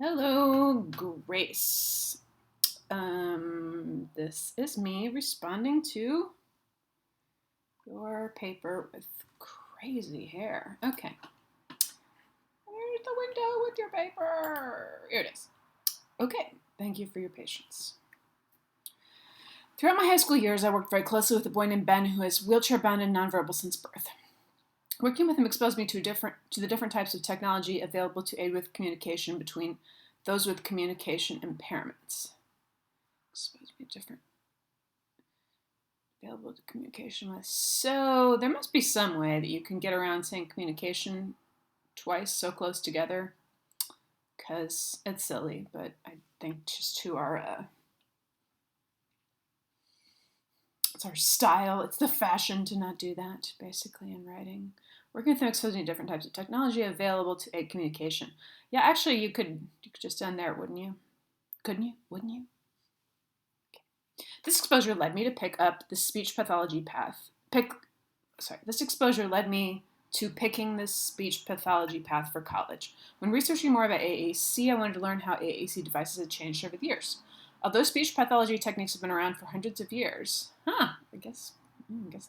Hello, Grace. This is me responding to your paper with crazy hair. Okay. There's the window with your paper. Here it is. Okay. Thank you for your patience. Throughout my high school years, I worked very closely with a boy named Ben who is wheelchair-bound and nonverbal since birth. Working with him exposed me to the different types of technology available to aid with communication between those with communication impairments. Exposed me to different available to communication with. So there must be some way that you can get around saying communication twice so close together, because it's silly, but I think just it's our style, it's the fashion to not do that, basically, in writing. Working with them exposing different types of technology available to aid communication. Yeah, actually, you could just end there, wouldn't you? Couldn't you? Wouldn't you? This exposure led me to pick up the speech pathology path. This exposure led me to picking the speech pathology path for college. When researching more about AAC, I wanted to learn how AAC devices had changed over the years. Although speech pathology techniques have been around for hundreds of years, I guess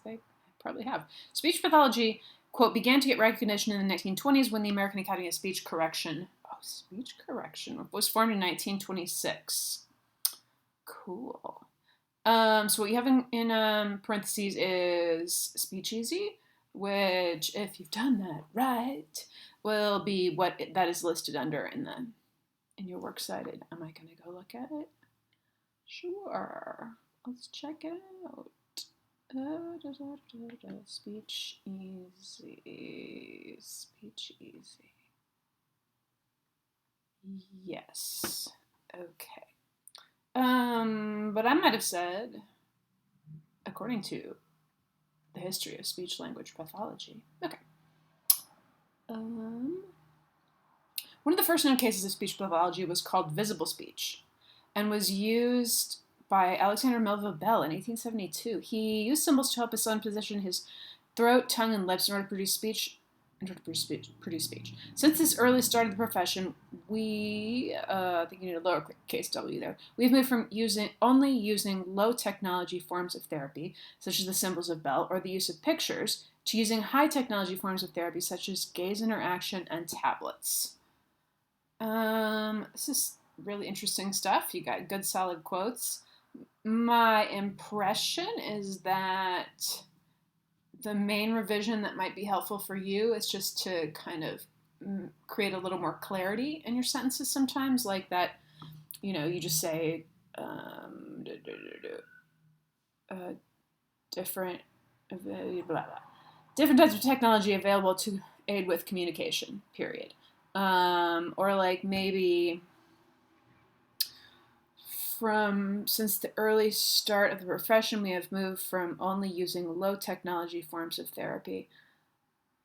they probably have. Speech pathology, quote, began to get recognition in the 1920s when the American Academy of Speech Correction, was formed in 1926. Cool. So what you have in parentheses is speacheasy, which, if you've done that right, will be what that is listed under in your works cited. Am I gonna go look at it? Sure. Let's check it out. Speech easy. Yes. Okay. But I might have said, according to the history of speech language pathology. Okay. One of the first known cases of speech pathology was called visible speech and was used by Alexander Melville Bell in 1872. He used symbols to help his son position his throat, tongue, and lips in order to produce speech. Since this early start of the profession, I think you need a lowercase w there. We've moved from only using low technology forms of therapy, such as the symbols of Bell, or the use of pictures, to using high technology forms of therapy, such as gaze interaction and tablets. This is really interesting stuff. You got good solid quotes. My impression is that the main revision that might be helpful for you is just to kind of create a little more clarity in your sentences sometimes, like that, you just say different different types of technology available to aid with communication, period. Or like maybe since the early start of the profession, we have moved from only using low technology forms of therapy.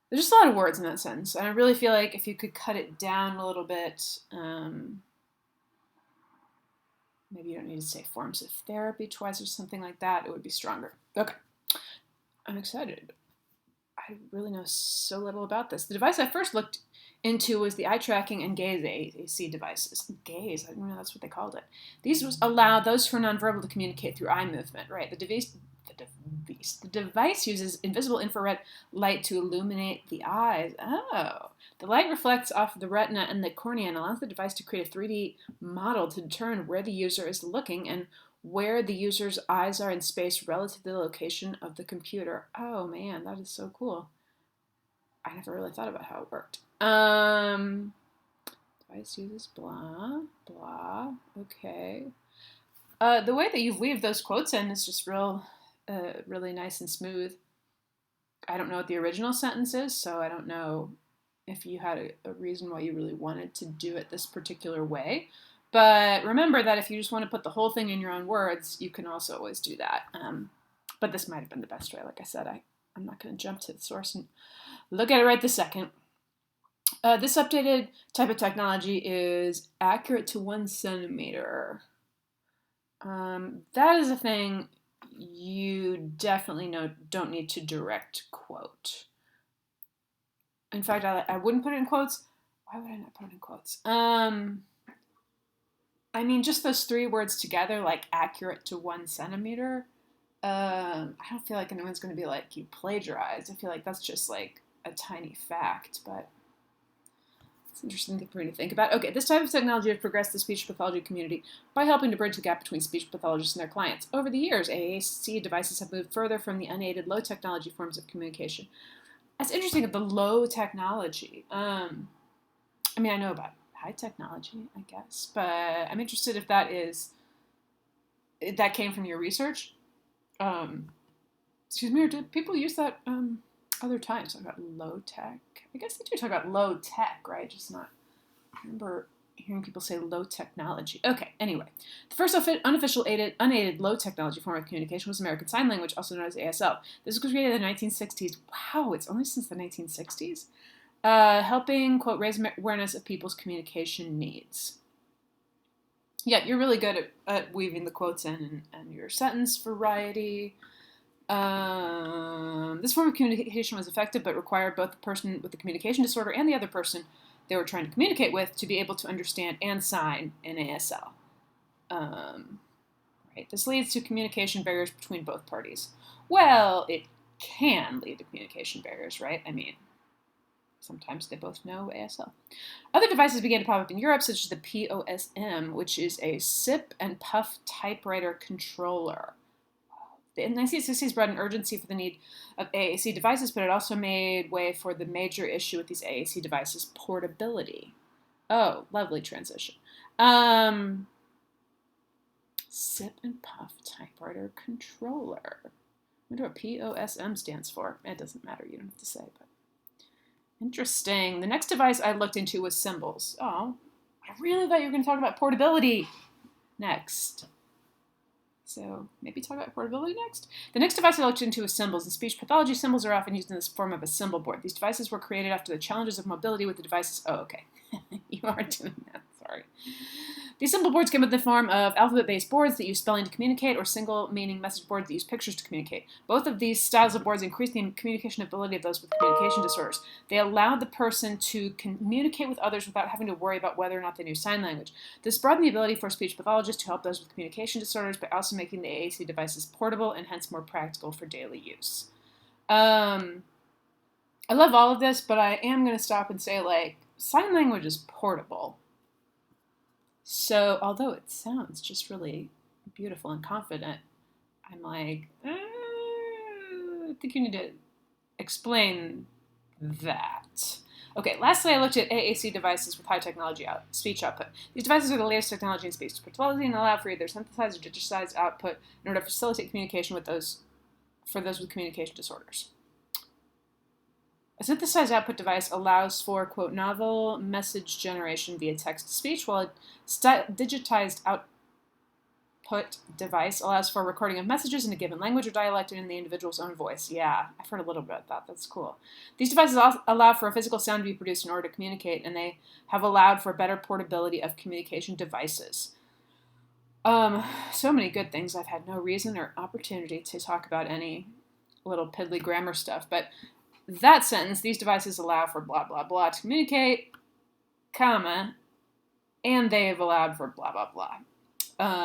There's just a lot of words in that sentence, and I really feel like if you could cut it down a little bit, maybe you don't need to say forms of therapy twice or something like that, it would be stronger. Okay, I'm excited. I really know so little about this. The device I first looked into was the eye tracking and gaze AAC devices. Gaze, I didn't know that's what they called it. These allow those who are nonverbal to communicate through eye movement, right? The device uses invisible infrared light to illuminate the eyes. Oh. The light reflects off the retina and the cornea and allows the device to create a 3D model to determine where the user is looking and where the user's eyes are in space relative to the location of the computer. Oh man, that is so cool. I never really thought about how it worked. Device uses blah, blah, okay. The way that you've weaved those quotes in is just really nice and smooth. I don't know what the original sentence is, so I don't know if you had a reason why you really wanted to do it this particular way. But remember that if you just want to put the whole thing in your own words, you can also always do that. But this might have been the best way. Like I said, I'm not going to jump to the source and look at it right this second. This updated type of technology is accurate to 1 centimeter. That is a thing you definitely don't need to direct quote. In fact, I wouldn't put it in quotes. Why would I not put it in quotes? I mean, just those three words together, like accurate to 1 centimeter. I don't feel like anyone's going to be like, you plagiarized. I feel like that's just like a tiny fact, but it's an interesting thing for me to think about. Okay, this type of technology has progressed the speech pathology community by helping to bridge the gap between speech pathologists and their clients. Over the years, AAC devices have moved further from the unaided low technology forms of communication. That's interesting, the low technology. I mean, I know about high technology, I guess, but I'm interested if that came from your research. Excuse me, or did people use that other times? Talk about low tech. I guess they do talk about low tech, right? Just not. I remember hearing people say low technology. Okay, anyway. The first unofficial unaided low technology form of communication was American Sign Language, also known as ASL. This was created in the 1960s. Wow, it's only since the 1960s. Helping, quote, raise awareness of people's communication needs. Yeah, you're really good at weaving the quotes in and your sentence variety. This form of communication was effective but required both the person with the communication disorder and the other person they were trying to communicate with to be able to understand and sign in ASL. Right. This leads to communication barriers between both parties. Well, it can lead to communication barriers, right? I mean, sometimes they both know ASL. Other devices began to pop up in Europe, such as the POSM, which is a sip and puff typewriter controller. The 1960s brought an urgency for the need of AAC devices, but it also made way for the major issue with these AAC devices, portability. Oh, lovely transition. Sip and puff typewriter controller. I wonder what POSM stands for. It doesn't matter, you don't have to say, but interesting. The next device I looked into was symbols. Oh, I really thought you were going to talk about portability next. So maybe talk about portability next. The next device I looked into was symbols. In speech pathology, symbols are often used in this form of a symbol board. These devices were created after the challenges of mobility with the devices. Oh, okay. You are doing that. Sorry. These symbol boards came in the form of alphabet-based boards that use spelling to communicate or single-meaning message boards that use pictures to communicate. Both of these styles of boards increase the communication ability of those with communication disorders. They allowed the person to communicate with others without having to worry about whether or not they knew sign language. This broadened the ability for speech pathologists to help those with communication disorders by also making the AAC devices portable and hence more practical for daily use. I love all of this, but I am going to stop and say, like, sign language is portable. So, although it sounds just really beautiful and confident, I'm like, I think you need to explain that. Okay, lastly, I looked at AAC devices with high technology speech output. These devices are the latest technology in speech pathology and allow for either synthesized or digitized output in order to facilitate communication with those with communication disorders. A synthesized output device allows for, quote, novel message generation via text-to-speech, while a digitized output device allows for recording of messages in a given language or dialect and in the individual's own voice. Yeah, I've heard a little bit about that. That's cool. These devices allow for a physical sound to be produced in order to communicate, and they have allowed for better portability of communication devices. So many good things. I've had no reason or opportunity to talk about any little piddly grammar stuff, but that sentence, these devices allow for blah, blah, blah to communicate, comma, and they have allowed for blah, blah, blah,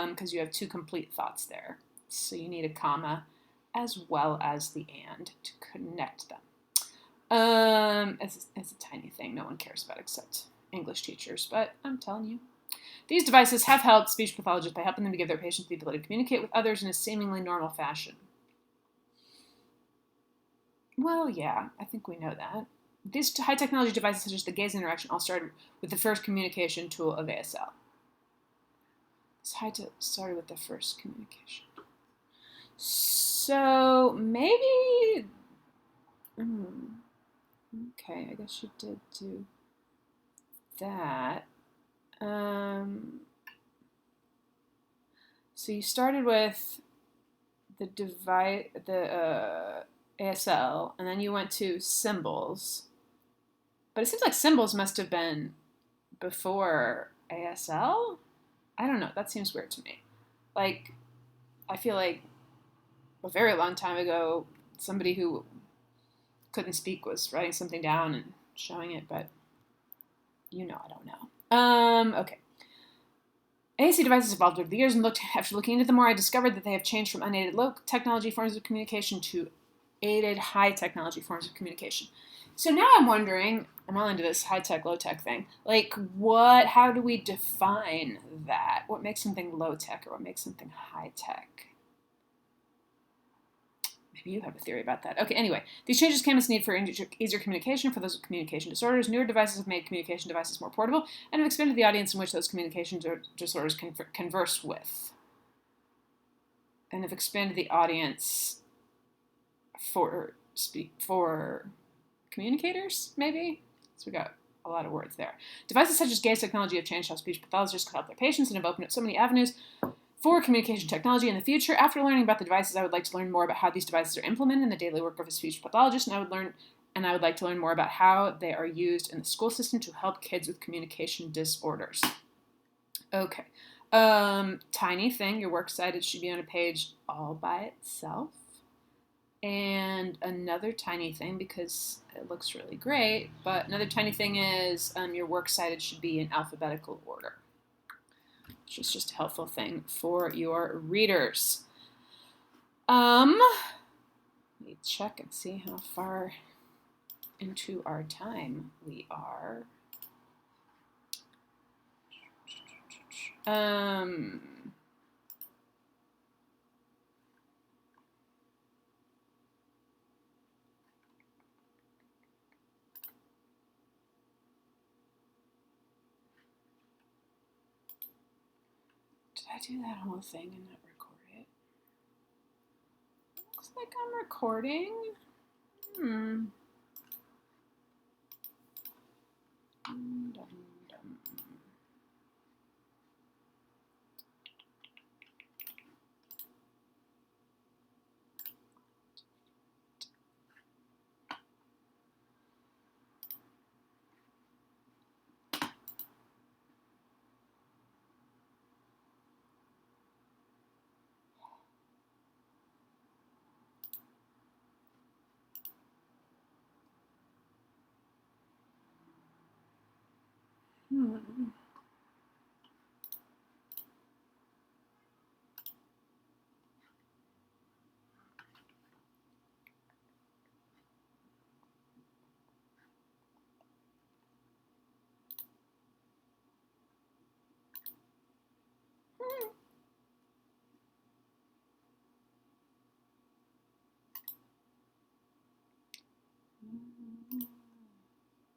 because you have two complete thoughts there. So you need a comma as well as the and to connect them. It's a tiny thing no one cares about except English teachers, but I'm telling you. These devices have helped speech pathologists by helping them to give their patients the ability to communicate with others in a seemingly normal fashion. Well, yeah, I think we know that. These high-technology devices, such as the gaze interaction, all started with the first communication tool of ASL. This started with the first communication. So, maybe... okay, I guess you did do that. So you started with the ASL, and then you went to symbols. But it seems like symbols must have been before ASL? I don't know. That seems weird to me. Like, I feel like a very long time ago, somebody who couldn't speak was writing something down and showing it, but I don't know. Okay. AAC devices evolved over the years, and after looking into them more, I discovered that they have changed from unaided low technology forms of communication to aided high technology forms of communication. So now I'm wondering, I'm all into this high tech, low tech thing. Like, how do we define that? What makes something low tech or what makes something high tech? Maybe you have a theory about that. Okay, anyway, these changes came as need for easier communication for those with communication disorders. Newer devices have made communication devices more portable and have expanded the audience in which those communication disorders can converse with. And have expanded the audience for communicators, maybe? So we got a lot of words there. Devices such as gaze technology have changed how speech pathologists can help their patients and have opened up so many avenues for communication technology in the future. After learning about the devices, I would like to learn more about how these devices are implemented in the daily work of a speech pathologist, and I would like to learn more about how they are used in the school system to help kids with communication disorders. Okay. Tiny thing, your works cited should be on a page all by itself. And another tiny thing, because it looks really great, but another tiny thing is your works cited should be in alphabetical order, which is just a helpful thing for your readers. Let me check and see how far into our time we are. Did I do that whole thing and not record it? Looks like I'm recording.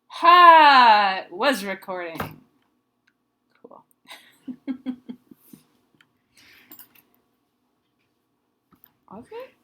Ha! It was recording. Cool. Was it?